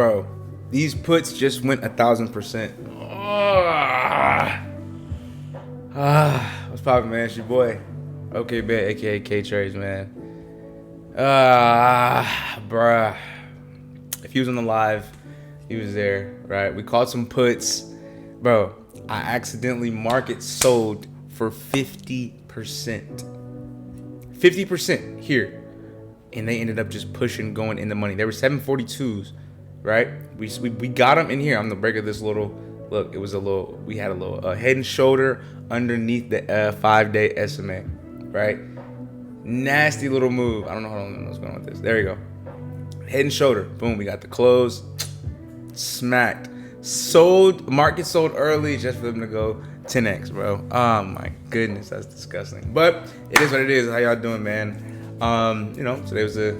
Bro, these puts just went 1,000%. What's poppin', man? It's your boy. Okay, man, aka K Trades, man. Bruh. If he was on the live, he was there, right? We caught some puts. Bro, I accidentally market sold for 50%. 50% here. And they ended up just pushing, going in the money. They were 742s, right? We got them in here. I'm the break of this little, look, it was a little, we had a little head and shoulder underneath the 5-day SMA, right? Nasty little move. I don't know how long I was going with this. There you go. Head and shoulder. Boom, we got the close. Smacked. Sold, market sold early just for them to go 10x, bro. Oh my goodness, that's disgusting. But it is what it is. How y'all doing, man? Today was a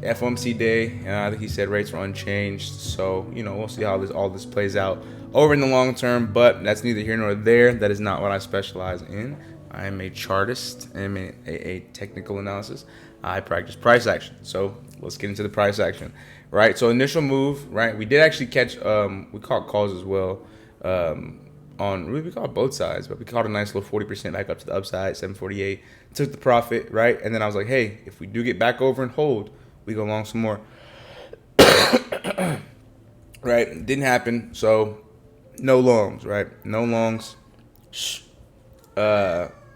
FOMC day. I think he said rates were unchanged. So, we'll see how all this plays out over in the long term. But that's neither here nor there. That is not what I specialize in. I am a chartist. I am a technical analysis. I practice price action. So let's get into the price action, right? So initial move, right? We did actually catch, we caught calls as well. We caught both sides, but we caught a nice little 40% back up to the upside, 748. Took the profit, right? And then I was like, hey, if we do get back over and hold, we go long some more. Right? Didn't happen. So no longs, right? No longs. So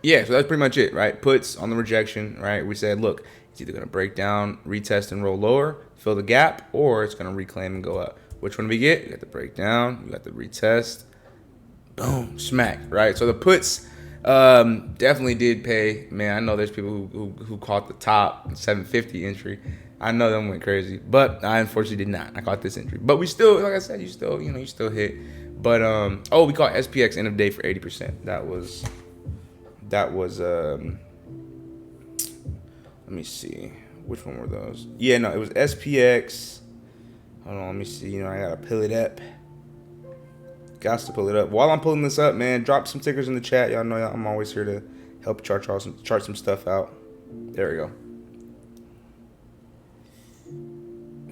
that's pretty much it, right? Puts on the rejection, right? We said, look, it's either going to break down, retest, and roll lower, fill the gap, or it's going to reclaim and go up. Which one do we get? You got the breakdown, you got the retest, boom, smack, right? So the puts definitely did pay. Man, I know there's people who caught the top 750 entry. I know them went crazy, but I unfortunately did not. I caught this entry, but we still, like I said, you still hit. But we caught SPX end of day for 80%. That was let me see, which one were those? Yeah, no, it was SPX. Hold on, let me see. I gotta pull it up. Got to pull it up. While I'm pulling this up, man, drop some tickers in the chat. Y'all know I'm always here to help chart some stuff out. There we go.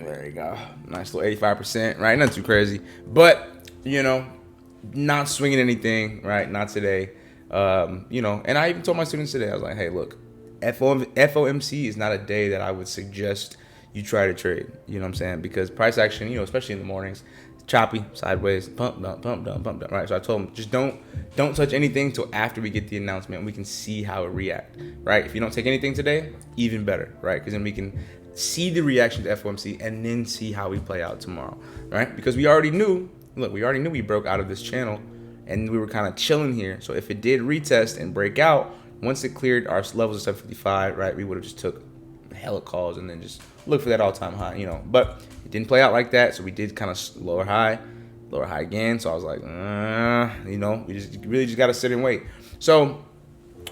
There you go. Nice little 85%, right? Not too crazy, but not swinging anything, right? Not today. And I even told my students today, I was like, hey, look, FOMC is not a day that I would suggest you try to trade. You know what I'm saying? Because price action, especially in the mornings, choppy, sideways, pump down, right? So I told them, just don't touch anything till after we get the announcement. We can see how it react, right? If you don't take anything today, even better, right? Because then we can see the reaction to FOMC and then see how we play out tomorrow, right? Because we already knew we broke out of this channel and we were kind of chilling here. So if it did retest and break out, once it cleared our levels of 755, right, we would have just took hella calls and then just look for that all-time high, But it didn't play out like that, so we did kind of lower high again. So I was like, we just got to sit and wait. So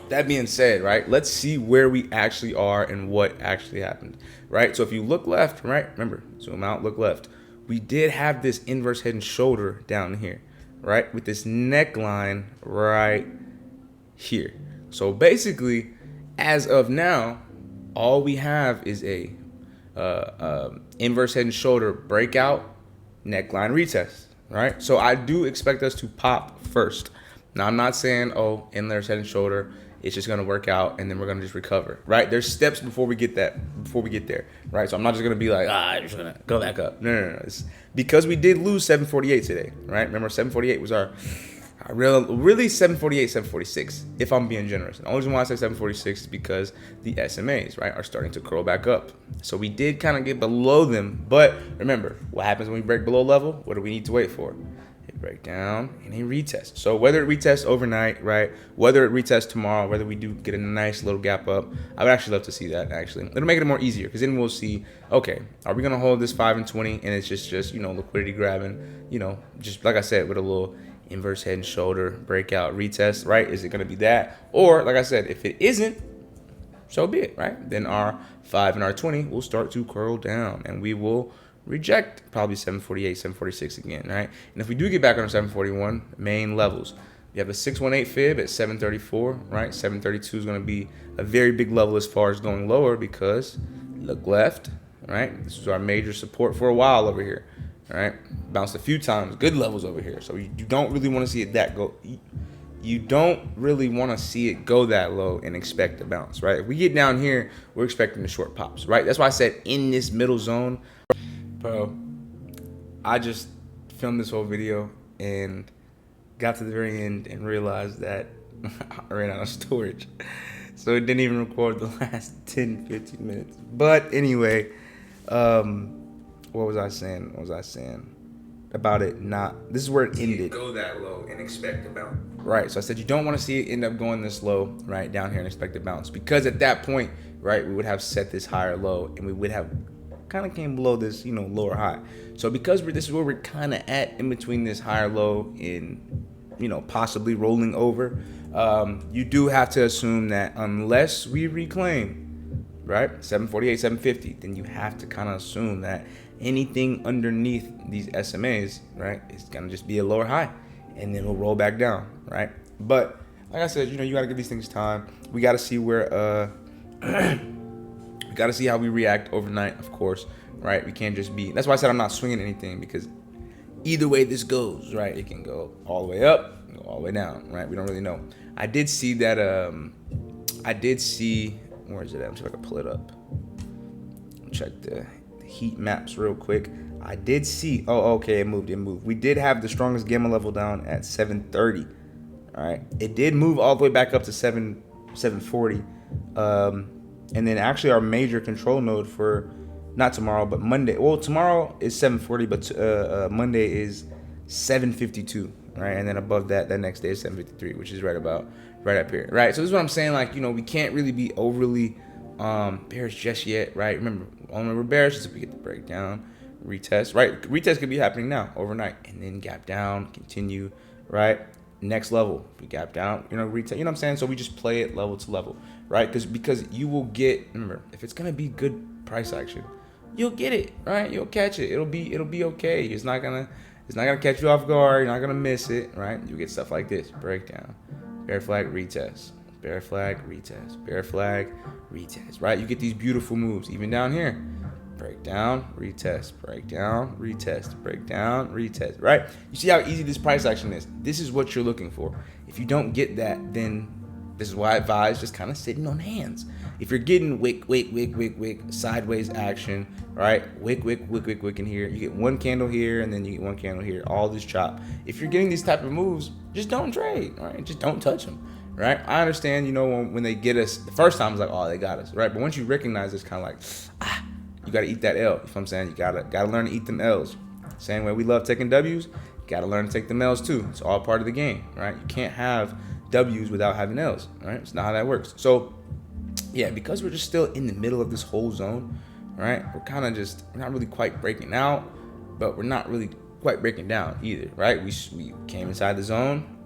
that being said, right, let's see where we actually are and what actually happened, right? So if you look left, right, remember, zoom out, look left. We did have this inverse head and shoulder down here, right, with this neckline right here. So basically, as of now, all we have is a inverse head and shoulder breakout, neckline retest, right? So I do expect us to pop first. Now, I'm not saying, inverse head and shoulder, it's just going to work out and then we're going to just recover, right? There's steps before we get there, right? So I'm not just going to be like, I'm just going to go back up. No. It's because we did lose 748 today, right? Remember, 748 was our really 748, 746, if I'm being generous. And the only reason why I say 746 is because the SMAs, right, are starting to curl back up. So we did kind of get below them. But remember, what happens when we break below level? What do we need to wait for? A breakdown and a retest. So whether it retests overnight, right, whether it retests tomorrow, whether we do get a nice little gap up, I would actually love to see that, actually. It'll make it more easier because then we'll see, okay, are we going to hold this 5 and 20 and it's just liquidity grabbing, just like I said, with a little inverse head and shoulder breakout retest, right? Is it going to be that? Or like I said, if it isn't, so be it, right? Then our 5 and our 20 will start to curl down and we will reject probably 748, 746 again, right? And if we do get back on our 741 main levels, we have a 618 fib at 734, right? 732 is going to be a very big level as far as going lower because look left, right? This is our major support for a while over here. All right, bounced a few times, good levels over here. So you don't really want to see it that go. You don't really want to see it go that low and expect a bounce, right? If we get down here, we're expecting the short pops, right? That's why I said in this middle zone, bro. I just filmed this whole video and got to the very end and realized that I ran out of storage. So it didn't even record the last 10, 15 minutes. But anyway, what was I saying? About it not, this is where it ended. Go that low and expect a bounce. Right, so I said you don't want to see it end up going this low, right, down here and expect a bounce. Because at that point, right, we would have set this higher low and we would have kind of came below this, lower high. So because this is where we're kind of at in between this higher low and, possibly rolling over, you do have to assume that unless we reclaim, right, 748, 750, then you have to kind of assume that anything underneath these SMAs, right, is going to just be a lower high. And then we'll roll back down, right? But like I said, you got to give these things time. We got to see where, we got to see how we react overnight, of course, right? We can't just be, that's why I said I'm not swinging anything, because either way this goes, right? It can go all the way up, go all the way down, right? We don't really know. I did see that, where is it at? I'm see if I can pull it up. Check the heat maps real quick. I did see, okay, it moved. We did have the strongest gamma level down at 730. All right, it did move all the way back up to 740. And then actually our major control node for not tomorrow, but Monday. Well, tomorrow is 740, but Monday is 752, right? And then above that, that next day is 753, which is right up here, right? So this is what I'm saying. Like, we can't really be overly bearish just yet, right? Remember, only we're bearish is if we get the breakdown. Retest, right? Retest could be happening now, overnight, and then gap down, continue, right? Next level, if we gap down, retest, you know what I'm saying? So we just play it level to level, right? Because you will get, remember, if it's gonna be good price action, you'll get it, right? You'll catch it. It'll be okay. It's not gonna catch you off guard. You're not gonna miss it, right? You get stuff like this: breakdown, bear flag, retest, bear flag, retest, bear flag, retest, right? You get these beautiful moves, even down here. Breakdown, retest, breakdown, retest, breakdown, retest, right? You see how easy this price action is. This is what you're looking for. If you don't get that, then this is why I advise just kind of sitting on hands. If you're getting wick, sideways action, right? Wick in here. You get one candle here, and then you get one candle here. All this chop. If you're getting these type of moves, just don't trade, right? Just don't touch them, right? I understand, when they get us, the first time it's like, oh, they got us, right? But once you recognize it's kind of like, you got to eat that L. You know what I'm saying? You gotta learn to eat them L's. Same way we love taking W's, you got to learn to take them L's too. It's all part of the game, right? You can't have W's without having L's, right? It's not how that works. So, yeah, because we're just still in the middle of this whole zone, right? We're not really quite breaking out, but we're not really quite breaking down either, right? We came inside the zone,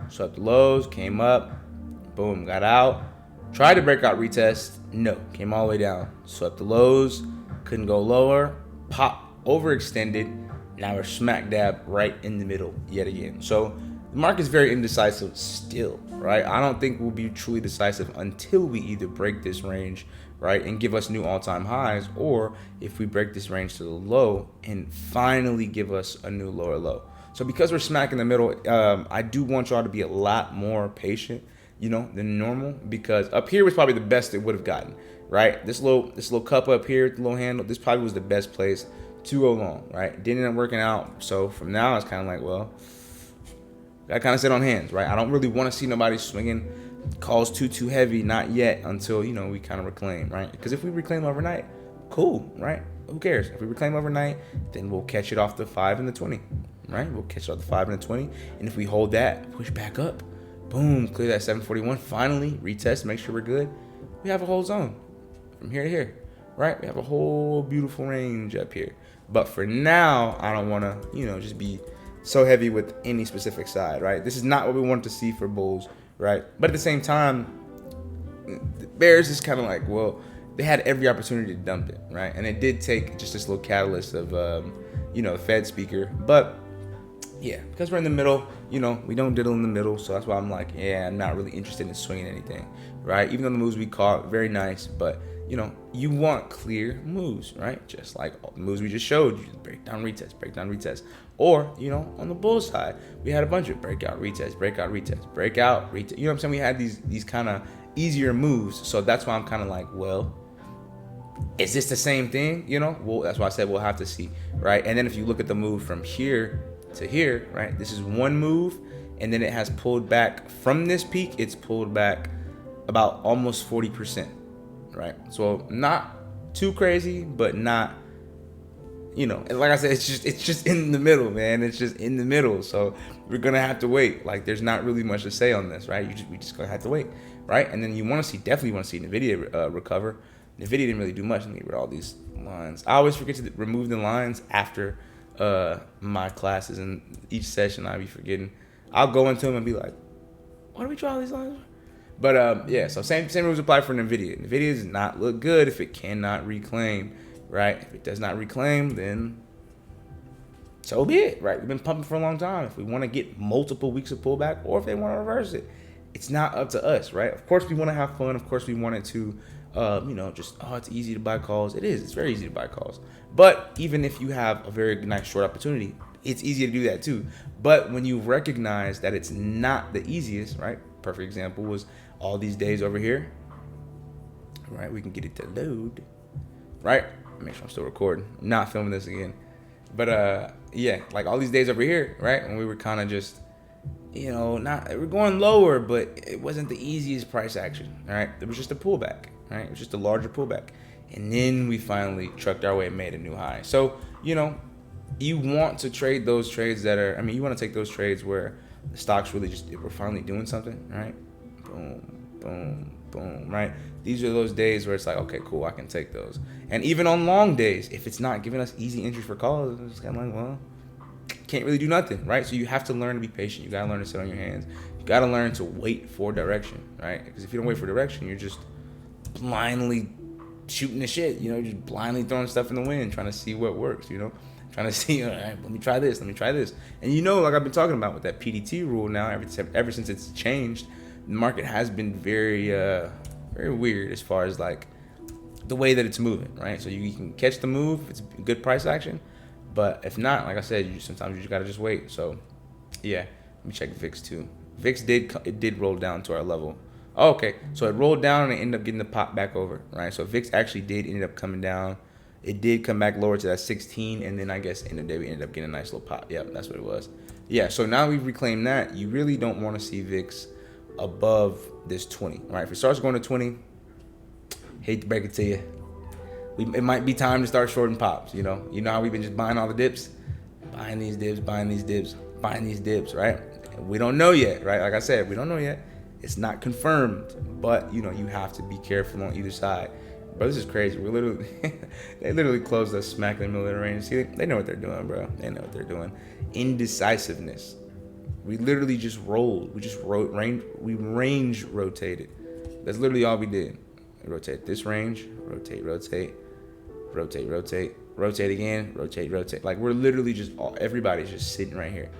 swept the lows, came up, boom, got out, tried to break out retest, no, came all the way down, swept the lows, couldn't go lower, pop, overextended. Now we're smack dab right in the middle yet again. So the market's very indecisive still, right? I don't think we'll be truly decisive until we either break this range, right, and give us new all-time highs, or if we break this range to the low and finally give us a new lower low. So because we're smack in the middle, I do want y'all to be a lot more patient, than normal, because up here was probably the best it would have gotten, right? This little cup up here, the little handle, this probably was the best place to go long, right? Didn't end up working out. So from now, it's kind of like, well, I kind of sit on hands, right? I don't really want to see nobody swinging calls too heavy, not yet, until, we kind of reclaim, right? Because if we reclaim overnight, cool, right? Who cares? If we reclaim overnight, then we'll catch it off the 5 and the 20, right? We'll catch it off the 5 and the 20. And if we hold that, push back up, boom, clear that 741, finally, retest, make sure we're good. We have a whole zone from here to here, right? We have a whole beautiful range up here. But for now, I don't want to, just be so heavy with any specific side, right? This is not what we want to see for bulls, right? But at the same time, the bears is kind of like, well, they had every opportunity to dump it, right? And it did take just this little catalyst of, Fed speaker. But Yeah, because we're in the middle, we don't diddle in the middle, so that's why I'm like, yeah, I'm not really interested in swinging anything, right? Even though the moves we caught, very nice, but, you want clear moves, right? Just like all the moves we just showed you, breakdown, retest. Or, on the bull side, we had a bunch of breakout, retest, breakout, retest, breakout, retest. You know what I'm saying? We had these kind of easier moves, so that's why I'm kind of like, well, is this the same thing? Well, that's why I said we'll have to see, right? And then if you look at the move from here to here, right? This is one move, and then it has pulled back from this peak. It's pulled back about almost 40%, right? So not too crazy, but not, and like I said, it's just in the middle, man. It's just in the middle. So we're gonna have to wait. Like, there's not really much to say on this, right? We just gonna have to wait, right? And then you definitely want to see NVIDIA recover. NVIDIA didn't really do much. Let me get rid of all these lines. I always forget to remove the lines after my classes, and each session I be forgetting. I'll go into them and be like, why do we draw these lines? But yeah, so same rules apply for NVIDIA. NVIDIA does not look good if it cannot reclaim, right? If it does not reclaim, then so be it, right? We've been pumping for a long time. If we want to get multiple weeks of pullback, or if they want to reverse it, it's not up to us, right? Of course we want to have fun. Of course we want it to it's easy to buy calls. It is. It's very easy to buy calls. But even if you have a very nice short opportunity, it's easy to do that too. But when you recognize that it's not the easiest, right? Perfect example was all these days over here, right? We can get it to load, right? Make sure I'm still recording. I'm not filming this again. But yeah, like all these days over here, right? When we were kind of just, we're going lower, but it wasn't the easiest price action, all right? It was just a pullback. Right? It was just a larger pullback. And then we finally trucked our way and made a new high. So, you want to trade those trades you want to take those trades where the stock's really we're finally doing something, right? Boom, boom, boom, right? These are those days where it's like, okay, cool, I can take those. And even on long days, if it's not giving us easy entry for calls, it's kind of like, well, can't really do nothing, right? So you have to learn to be patient. You got to learn to sit on your hands. You got to learn to wait for direction, right? Because if you don't wait for direction, you're just blindly shooting the shit, just blindly throwing stuff in the wind, trying to see what works, trying to see, all right, let me try this. And like I've been talking about with that PDT rule now, ever since it's changed, the market has been very, very weird as far as like the way that it's moving, right? So you can catch the move, it's good price action, but if not, like I said, sometimes you just gotta just wait. So yeah, let me check VIX too. VIX did roll down to our level. Oh, okay, so it rolled down and it ended up getting the pop back over, right? So VIX actually did end up coming down. It did come back lower to that 16, and then I guess in the day we ended up getting a nice little pop. Yep, that's what it was. Yeah, so now we've reclaimed that. You really don't want to see VIX above this 20, right? If it starts going to 20, hate to break it to you, it might be time to start shorting pops. You know how we've been just buying all the dips, buying these dips, right? And we don't know yet, right? Like I said, we don't know yet. It's not confirmed, but you have to be careful on either side. Bro, this is crazy. They literally closed us smack in the middle of the range. See, they know what they're doing, bro. They know what they're doing. Indecisiveness. We literally just rolled. We range rotated. That's literally all we did. Rotate this range, rotate again, rotate. Like we're literally everybody's just sitting right here.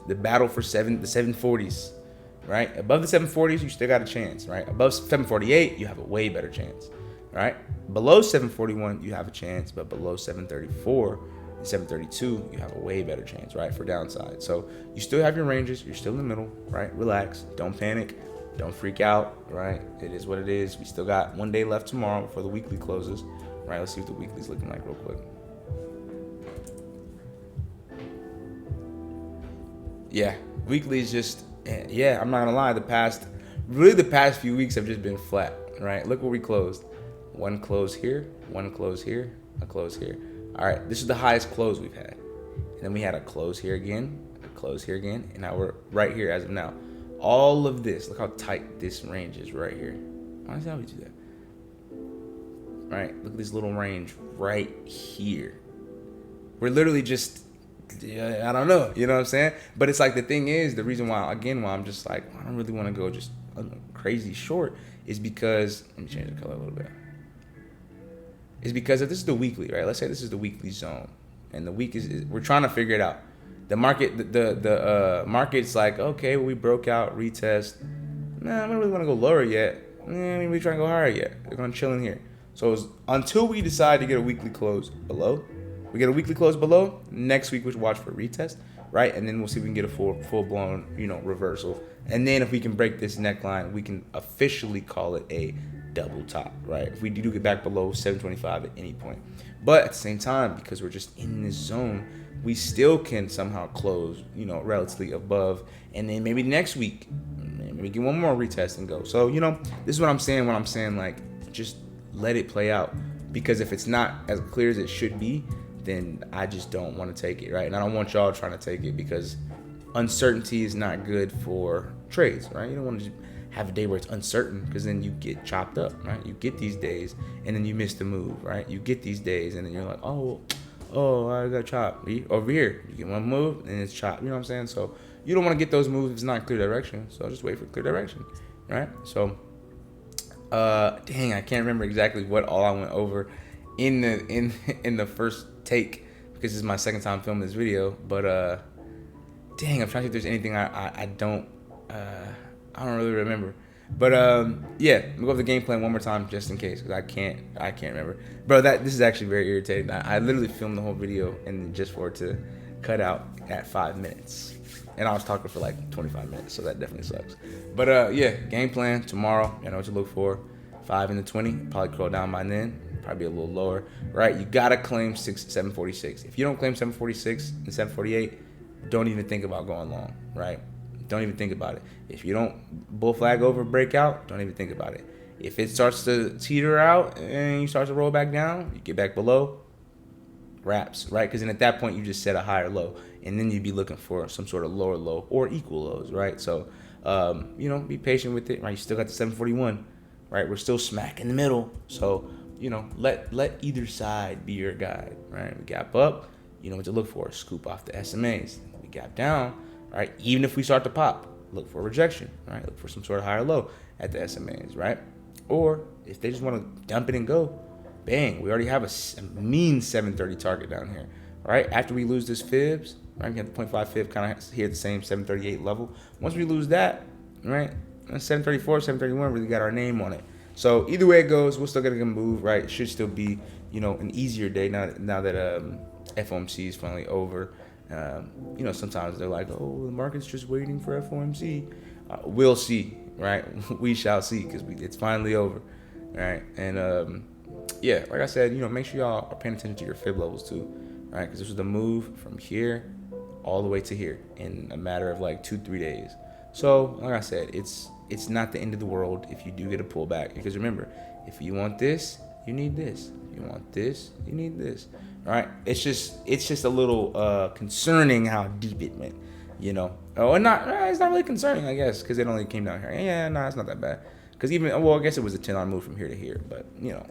The battle for the 740s. Right? Above the 740s, you still got a chance, right? Above 748, you have a way better chance, right? Below 741, you have a chance, but below 734 and 732, you have a way better chance, right? For downside. So you still have your ranges, you're still in the middle, right? Relax, don't panic, don't freak out, right? It is what it is. We still got one day left tomorrow before the weekly closes, right? Let's see what the weekly's looking like real quick. Yeah, weekly is just, yeah, I'm not gonna lie, the past few weeks have just been flat, right? Look where we closed. One close here, one close here, a close here. All right, this is the highest close we've had. And then we had a close here again, and now we're right here as of now. All of this, look how tight this range is right here. Why is that we do that? Right, look at this little range right here. We're literally just, I don't know, you know what I'm saying? But it's like the thing is, the reason why I'm just like, I don't really want to go just crazy short is because, let me change the color a little bit. Is because if this is the weekly, right? Let's say this is the weekly zone, and the week is we're trying to figure it out. The market's like, okay, well, we broke out, retest. Nah, I don't really want to go lower yet. Maybe we try to go higher yet. They're going to chill in here. So until we decide to get a weekly close below, we get a weekly close below. Next week, we should watch for retest, right? And then we'll see if we can get a full blown, reversal. And then if we can break this neckline, we can officially call it a double top, right? If we do get back below 725 at any point. But at the same time, because we're just in this zone, we still can somehow close, relatively above. And then maybe next week, maybe get one more retest and go. So, this is what I'm saying when I'm saying, like, just let it play out. Because if it's not as clear as it should be, then I just don't want to take it, right? And I don't want y'all trying to take it because uncertainty is not good for trades, right? You don't want to just have a day where it's uncertain because then you get chopped up, right? You get these days and then you miss the move, right? You get these days and then you're like, oh, I got chopped. Over here, you get one move and it's chopped. You know what I'm saying? So you don't want to get those moves if it's not clear direction. So just wait for clear direction, right? So, dang, I can't remember exactly what all I went over in the first take because this is my second time filming this video. But dang, I'm trying to see if there's anything I don't really remember. But yeah, we'll go over the game plan one more time just in case because I can't remember. Bro, this is actually very irritating. I literally filmed the whole video and just for it to cut out at 5 minutes. And I was talking for like 25 minutes, so that definitely sucks. But yeah, game plan tomorrow. You know what to look for. 5 in the 20, probably curl down by then. Probably a little lower, right? You gotta claim 746. If you don't claim 746 and 748, don't even think about going long, right? Don't even think about it. If you don't bull flag over breakout, don't even think about it. If it starts to teeter out and you start to roll back down, you get back below, wraps, right? Because then at that point you just set a higher low, and then you'd be looking for some sort of lower low or equal lows, right? So, be patient with it, right? You still got the 741, right? We're still smack in the middle, so let either side be your guide, right? We gap up, you know what to look for. Scoop off the SMAs. We gap down, right? Even if we start to pop, look for rejection, right? Look for some sort of higher low at the SMAs, right? Or if they just want to dump it and go, bang, we already have a mean 730 target down here, right? After we lose this fibs, right? We have the 0.5 fib kind of here at the same 738 level. Once we lose that, right? 734, 731 really got our name on it. So either way it goes, we're still gonna move, right? It should still be, an easier day now that FOMC is finally over. Sometimes they're like, oh, the market's just waiting for FOMC. We'll see, right? We shall see because it's finally over, right? And yeah, like I said, make sure y'all are paying attention to your fib levels too, right? Because this was the move from here all the way to here in a matter of like 2-3 days. So like I said, it's not the end of the world if you do get a pullback, because remember, if you want this, you need this. If you want this, you need this. All right, it's just a little concerning how deep it went, Oh, and it's not really concerning, I guess, because it only came down here. Yeah, no, it's not that bad. Because I guess it was a 10-on move from here to here, but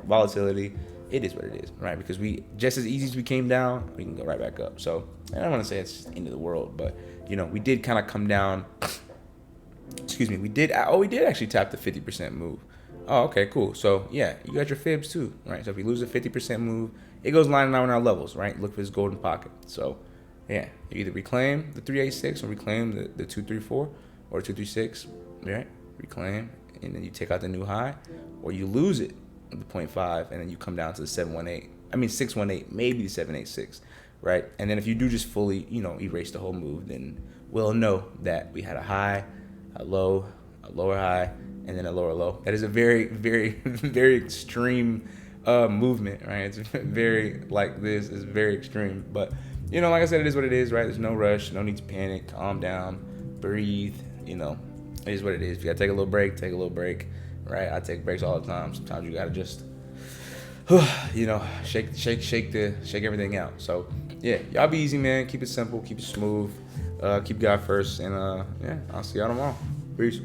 volatility, it is what it is, right? Because we just as easy as we came down, we can go right back up. So I don't want to say it's just the end of the world, but we did kind of come down. Excuse me, we did actually tap the 50% move. Oh, okay, cool. So yeah, you got your fibs too, right? So if we lose a 50% move, it goes lining out on our levels, right? Look for this golden pocket. So yeah, you either reclaim the 386 or reclaim the 234 or 236, right? Reclaim, and then you take out the new high, or you lose it at the 0.5, and then you come down to the 618, maybe the 786, right? And then if you do just fully, erase the whole move, then we'll know that we had a high, a low, a lower high, and then a lower low. That is a very, very, very extreme movement, right? It's very like this. It's very extreme. But, like I said, it is what it is, right? There's no rush. No need to panic. Calm down. Breathe. It is what it is. If you got to take a little break, take a little break, right? I take breaks all the time. Sometimes you got to just, shake everything out. So, yeah, y'all be easy, man. Keep it simple. Keep it smooth. Keep God first. And, yeah, I'll see y'all tomorrow. Peace.